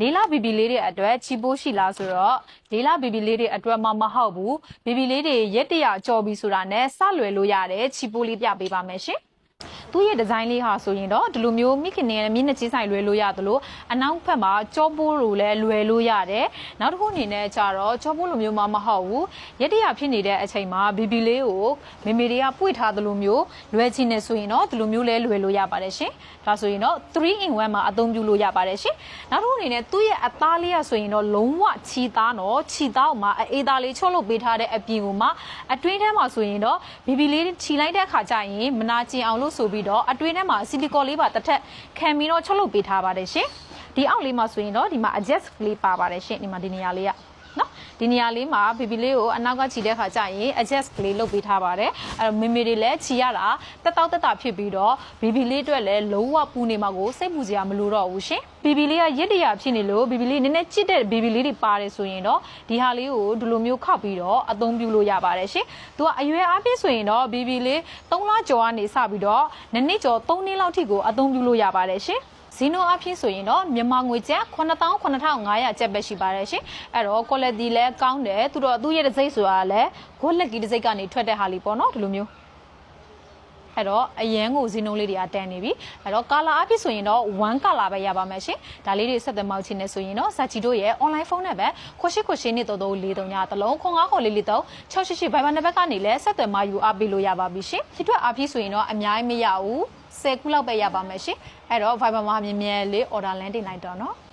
လေးလာဘီဘီလေးတွေအတွက်ချီပိုးရှိလားဆိုတော့လေးလာဘီဘီလေးတွေအတွက်မှမဟုတ်ဘူးဘီဘီလေးတွေရက်တရကြော်ပြီးဆိုတာနဲ့စလွယ်လို့ရတယ်ချီပိုးလေးပြပေးပါမယ်ရှင်သူ့ရဲ့ဒီဇိုင်းလေးဟာဆိုရင်တော့ဒီလိုမျိုးမိခင်နဲ့မျက်နှာချင်းဆိုင်လွယ်လို့ရတယ်လို့အနောက်ဘက်မှာကြောပိုးလိုလဲလွယ်လို့ရတယ်နောက်တစ်ခုအနေနဲ့ကျတော့ကြောပိုးလိုမျိုးမှမဟုတ်ဘူးရက်တရဖြစ်နေတဲ့အချိန်မှာဘီဘီလေးကိုမေမေတွေကပွေထားသလိုမျိုးလွယ်ချင်နေဆိုရင်တော့ဒီလိုမျိုးလဲလွယ်လို့ရပါတယ်ရှင်ဒါဆိုရင်တော့3 in 1မှာအသုံးပြုလို့ရပါတယ်ရှင်နောက်တစ်ခုအနေနဲ့သူ့ရဲ့အသားလေးရဆိုရင်တော့လုံးဝချီသားတော့ချီသားမှာအေးသားလေးချုပ်လုပ်ပေးထားတဲ့အပြင်ကိုမှအတွင်းထဲမှာဆိုရင်တော့ဘီဘီလေးချီလိုက်တဲ့အခါကျရင်မနာကျင်အောင်လို့ဆိုပြီးတော့အတွင်းထဲမှာဆီလီကွန်လေးပါတစ်ထက်ခံပြီးတော့ချုပ်လုပ်ပေးထားပါတယ်ရှင်ဒီအောက်လေးမှာဆိုရင်တော့ဒီမှာ adjust လေးပါပါတယ်ရှင်ဒီမှာဒီနေရာလေးကနော်ဒီနေရာလေးမှာဘီဘီလေးကိုအနောက်ကခြိတဲ့ခါကျရင် adjust လေးလုပ်ပေးထားပါတယ်အဲ့တော့မေမေတွေလည်းခြိရတာတက်တောက်တက်တာဖြစ်ပြီးတော့ဘီဘီလေးအတွက်လည်းလုံးဝပူနေမှာကိုစိတ်ပူစရာမလိုတော့ဘူးရှင်ဘီဘီလေးကရစ်တရဖြစ်နေလို့ဘီဘီလေးနည်းနည်းချစ်တဲ့ဘီဘီလေးတွေပါတယ်ဆိုရင်တော့ဒီဟာလေးကိုဒီလိုမျိုးခောက်ပြီးတော့အသုံးပြုလို့ရပါတယ်ရှင်သူကအရွယ်အားဖြင့်ဆိုရင်တော့ဘီဘီလေး3လကျော်ကနေစပြီးတော့နှစ်ကျော်3နှစ်လောက်ထိကိုအသုံးပြုလို့ရပါတယ်ရှင်ဇီနိုအဖြစ်ဆိုရင်တော့မြန်မာငွေကျပ်9,500ကျပ်ပဲရှိပါတယ်ရှင်အဲ့တော့ quality လည်းကောင်းတယ်သူရဲ့တစ်စိတ်ဆိုတာလည်းဂိုးလက်ကီတစ်စိတ်ကနေထွက်တဲ့ဟာလေးပေါ့နော်ဒီလိုမျိုးအဲ့တော့အရန်ကိုဇီနိုလေးတွေကတန်နေပြီအဲ့တော့ color အဖြစ်ဆိုရင်တော့1 color ပဲရပါမယ်ရှင်ဒါလေးတွေဆက်သွယ်မောက်ချင်းနေဆိုရင်တော့ဇာချီတို့ရဲ့ online ဖုန်းနဲ့ပဲခွရှိနေတော့43ညတလုံး05ခေါ်လေးလေးတော့688 Viber နံပါတ်ကနေလည်းဆက်သွယ်မယူအားပေးလို့ရပါပြီရှင်ဒီအတွက်အဖြစ်ဆိုရင်တော့အများကြီးမရဘူး10ခုလောက်ပဲရပါမယ်ရှင်အဲ့တော့ Viber မှာမြင်မြဲလေး order လမ်းတင်လိုက်တော့နော်